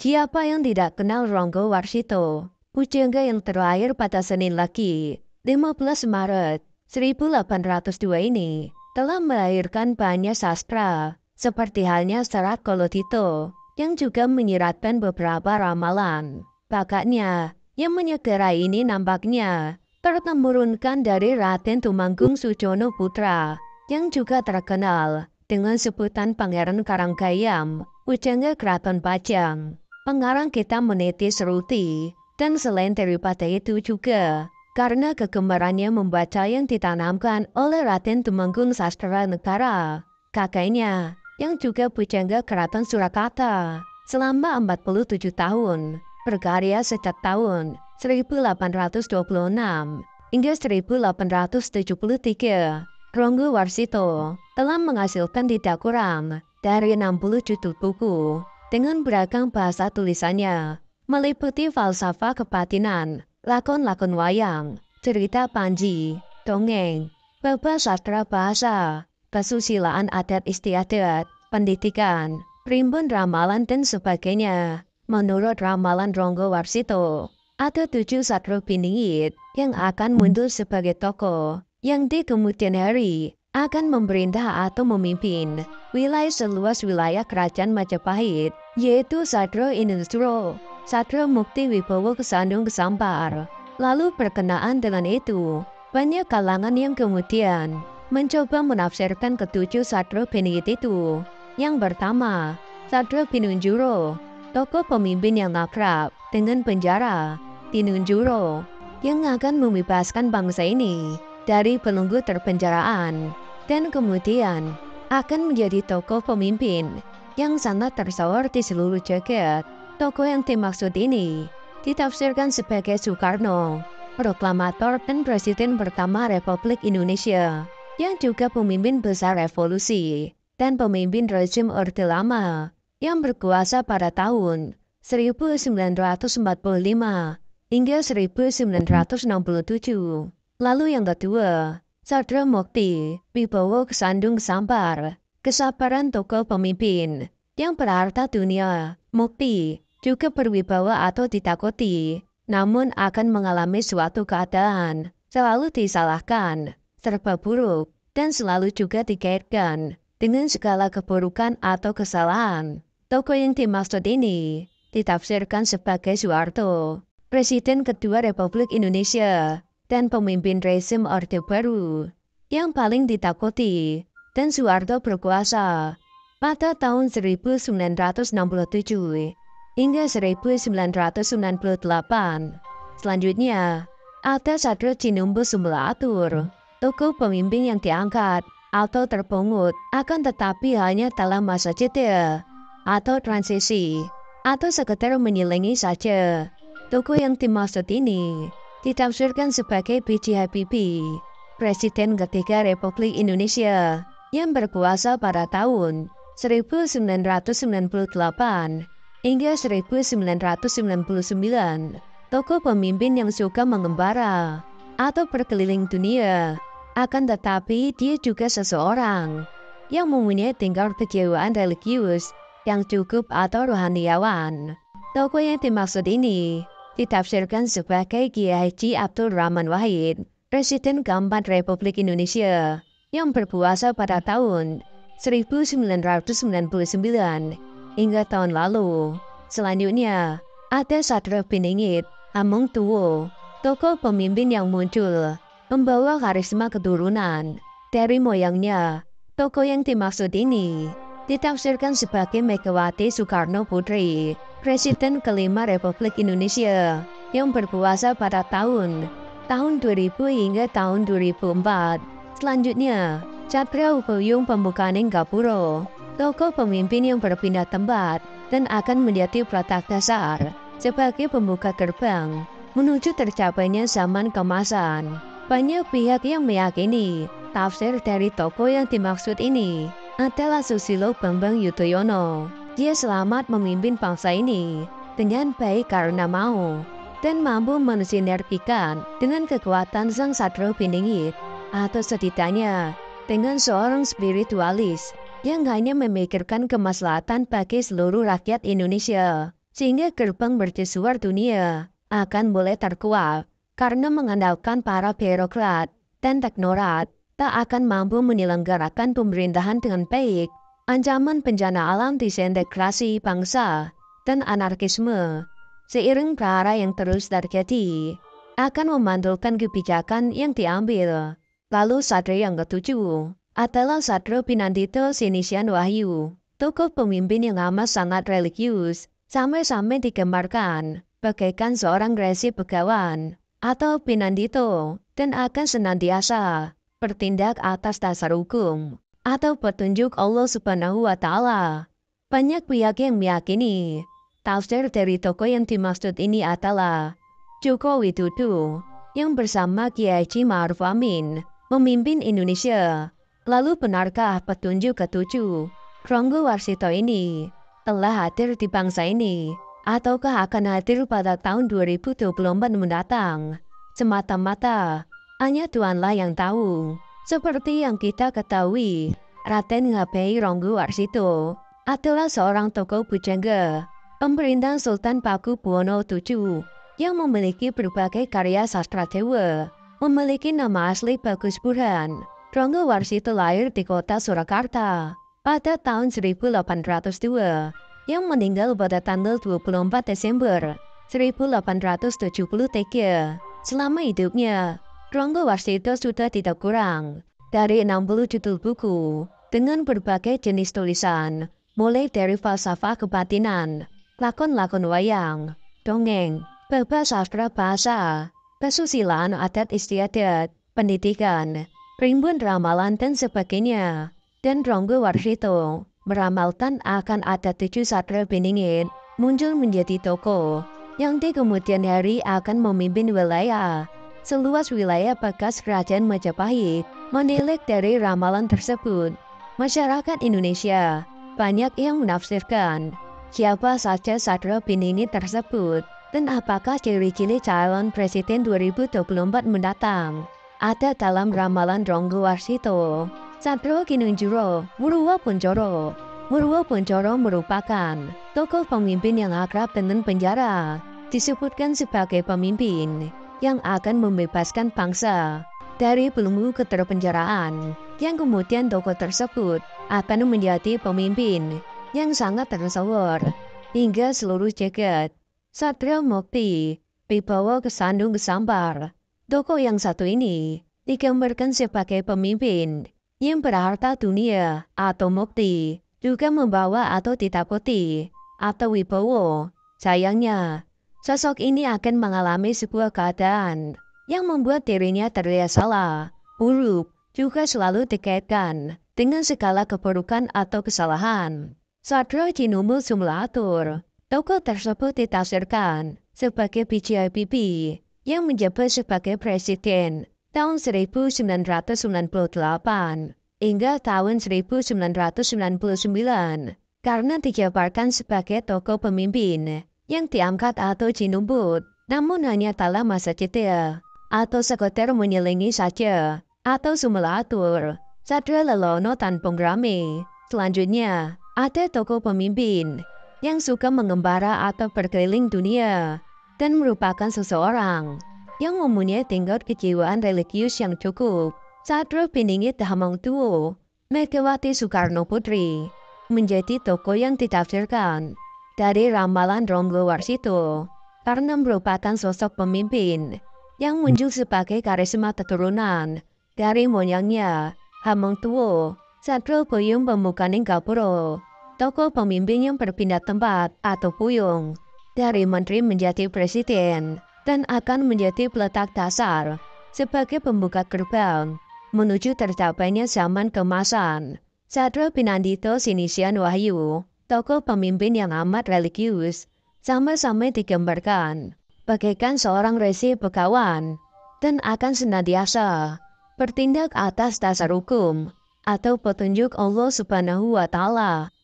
Siapa yang tidak kenal Ronggo Warsito, pujangga yang terlahir pada Senin lagi, 15 Maret 1802 ini, telah melahirkan banyak sastra, seperti halnya Serat Kolotito, yang juga menyiratkan beberapa ramalan. Bakatnya, yang menyegerai ini nampaknya tertemurunkan dari Raden Tumanggung Sujono Putra, yang juga terkenal dengan sebutan Pangeran Karanggayam, pujangga Keraton Pajang. Pengarang kita meniti seruti, dan selain daripada itu juga, karena kegemarannya membaca yang ditanamkan oleh Raden Tumenggung Sastra Negara, kakeknya, yang juga pujangga Keraton Surakarta, selama 47 tahun, berkarya sejak tahun 1826 hingga 1873. Ronggo Warsito telah menghasilkan tidak kurang dari 60 judul buku, dengan beragam bahasa tulisannya, meliputi falsafah kebatinan, lakon-lakon wayang, cerita panji, dongeng, babak sastra bahasa, kesusilaan adat istiadat, pendidikan, primbon ramalan dan sebagainya. Menurut ramalan Ronggo Warsito, ada 7 satrio biningit yang akan muncul sebagai tokoh yang di kemudian hari akan memerintah atau memimpin wilayah seluas wilayah kerajaan Majapahit, yaitu Satrio Inusro, Satrio Mukti Wibowo Kesandung Kesampar. Lalu berkenaan dengan itu, banyak kalangan yang kemudian mencoba menafsirkan ketujuh Satrio Biningit itu. Yang pertama, Satrio Pinunjuro, tokoh pemimpin yang akrab dengan penjara Tinunjuro, yang akan membebaskan bangsa ini dari belenggu terpenjaraan, dan kemudian akan menjadi tokoh pemimpin yang sangat tersohor di seluruh jagat. Tokoh yang dimaksud ini ditafsirkan sebagai Soekarno, proklamator dan presiden pertama Republik Indonesia, yang juga pemimpin besar revolusi dan pemimpin rezim Orde Lama yang berkuasa pada tahun 1945 hingga 1967. Lalu yang kedua, Satrio Mukti Wibowo Kesandung Kesampar, kesabaran tokoh pemimpin yang berharta dunia. Mukti juga berwibawa atau ditakuti, namun akan mengalami suatu keadaan selalu disalahkan, serba buruk, dan selalu juga dikaitkan dengan segala keburukan atau kesalahan. Tokoh yang dimaksud ini ditafsirkan sebagai Soeharto, Presiden kedua Republik Indonesia dan pemimpin rezim Orde Baru yang paling ditakuti, dan Soeharto berkuasa pada tahun 1967 hingga 1998. Selanjutnya, ada Satrio Cinumbu Sumelatur, tokoh pemimpin yang diangkat atau terpungut akan tetapi hanya dalam masa jeda atau transisi, atau sekedar menyelingi saja. Tokoh yang dimaksud ini ditafsirkan sebagai B.J. Habibie, Presiden ketiga Republik Indonesia yang berkuasa pada tahun 1998 hingga 1999. Tokoh pemimpin yang suka mengembara atau berkeliling dunia, akan tetapi dia juga seseorang yang mempunyai tingkat kejiwaan religius yang cukup atau rohaniawan. Tokoh yang dimaksud ini ditafsirkan sebagai Kiai Haji Abdul Rahman Wahid, Presiden keempat Republik Indonesia yang berkuasa pada tahun 1999 hingga tahun lalu. Selanjutnya, ada Satrio Biningit Hamengtuwo, tokoh pemimpin yang muncul membawa karisma keturunan dari moyangnya. Tokoh yang dimaksud ini ditafsirkan sebagai Megawati Soekarno Putri, Presiden kelima Republik Indonesia yang berkuasa pada tahun 2000 hingga tahun 2004. Selanjutnya, Satrio Hubuyung Pembukaning Gapuro, tokoh pemimpin yang berpindah tempat dan akan menjadi produk dasar sebagai pembuka gerbang menuju tercapainya zaman kemasan. Banyak pihak yang meyakini tafsir dari tokoh yang dimaksud ini adalah Susilo Bambang Yudhoyono. Dia selamat memimpin bangsa ini dengan baik karena mau dan mampu mensinergikan dengan kekuatan sang Satrio Biningit, atau setidaknya dengan seorang spiritualis yang hanya memikirkan kemaslahatan bagi seluruh rakyat Indonesia. sehingga gerbang mercusuar dunia akan boleh terkuak karena mengandalkan para birokrat dan teknokrat tak akan mampu menyelenggarakan pemerintahan dengan baik. Ancaman bencana alam disintegrasi bangsa dan anarkisme seiring perara yang terus terjadi akan memantulkan kebijakan yang diambil. Lalu satria yang ketujuh adalah Satrio Pinandito Sinisian Wahyu, tokoh pemimpin yang amat sangat religius, sampai-sampai digembarkan bagaikan seorang resi begawan atau Pinandito dan akan senantiasa bertindak atas dasar hukum atau petunjuk Allah Subhanahu wa Ta'ala. Banyak pihak yang meyakini tafsir dari tokoh yang dimaksud ini adalah Joko Widodo yang bersama Kiai Haji Ma'ruf Amin memimpin Indonesia. Lalu benarkah petunjuk ketujuh Ronggo Warsito ini telah hadir di bangsa ini ataukah akan hadir pada tahun 2024 mendatang? Semata-mata hanya Tuhanlah yang tahu. Seperti yang kita ketahui, Raden Ngabei Ronggo Warsito adalah seorang tokoh pujangga pemerintah Sultan Pakubuwono VII yang memiliki berbagai karya sastra Jawa. Memiliki nama asli Bagus Burhan. Ronggo Warsito lahir di kota Surakarta pada tahun 1802 yang meninggal pada tanggal 24 Desember 1873. Selama hidupnya, Ronggo Warsito sudah tidak kurang dari 60 judul buku dengan berbagai jenis tulisan, mulai dari falsafah kebatinan, lakon-lakon wayang, dongeng, bab sastra bahasa, kesusilaan adat istiadat, pendidikan, rimbun ramalan dan sebagainya. Dan Ronggo Warsito meramalkan akan ada 7 satria beningin muncul menjadi tokoh yang di kemudian hari akan memimpin wilayah seluas wilayah bekas kerajaan Majapahit. Menilik dari ramalan tersebut, masyarakat Indonesia banyak yang menafsirkan siapa saja satria beningin tersebut dan apakah ciri-ciri calon presiden 2024 mendatang ada dalam ramalan Ronggo Warsito. Satrio Ginanjaro Murwa Punjoro. Murwa Punjoro merupakan tokoh pemimpin yang akrab dengan penjara. Disebutkan sebagai pemimpin yang akan membebaskan bangsa dari belenggu keterpenjaraan, yang kemudian tokoh tersebut akan menjadi pemimpin yang sangat tersohor hingga seluruh jagat. Satrio Mukti dibawa ke Sandung Kesampar. Tokoh yang satu ini digambarkan sebagai pemimpin yang berharta dunia atau mukti, juga membawa atau ditakuti atau wibowo. Sayangnya, sosok ini akan mengalami sebuah keadaan yang membuat dirinya terlihat salah, buruk, juga selalu dikaitkan dengan segala keburukan atau kesalahan. Satrio Jinumul Sumulatur, tokoh tersebut ditafsirkan sebagai BJHBB yang menjabat sebagai presiden tahun 1998 hingga tahun 1999 karena dijabarkan sebagai tokoh pemimpin yang diangkat atau jinumbut, namun hanya dalam masa jeda atau sekedar menyelingi saja atau sumulatur. Satrio Lelono Tanpung Rame. Selanjutnya, ada tokoh pemimpin yang suka mengembara atau berkeliling dunia dan merupakan seseorang yang mempunyai tingkat kejiwaan religius yang cukup. Satrio Piningit Hamengtuo Megawati Soekarno Putri menjadi tokoh yang ditafsirkan dari ramalan Ronggo Warsito karena merupakan sosok pemimpin yang muncul sebagai karisma keturunan dari moyangnya Hamengtuo Satrio Buyung Pemukaning Gapuro, tokoh pemimpin yang berpindah tempat atau puyung dari menteri menjadi presiden dan akan menjadi peletak dasar sebagai pembuka gerbang menuju tercapainya zaman keemasan. Satrio Pinandito Sinisian Wahyu, tokoh pemimpin yang amat religius, sama-sama digambarkan bagaikan seorang resi begawan dan akan senantiasa bertindak atas dasar hukum atau petunjuk Allah Subhanahu wa Ta'ala.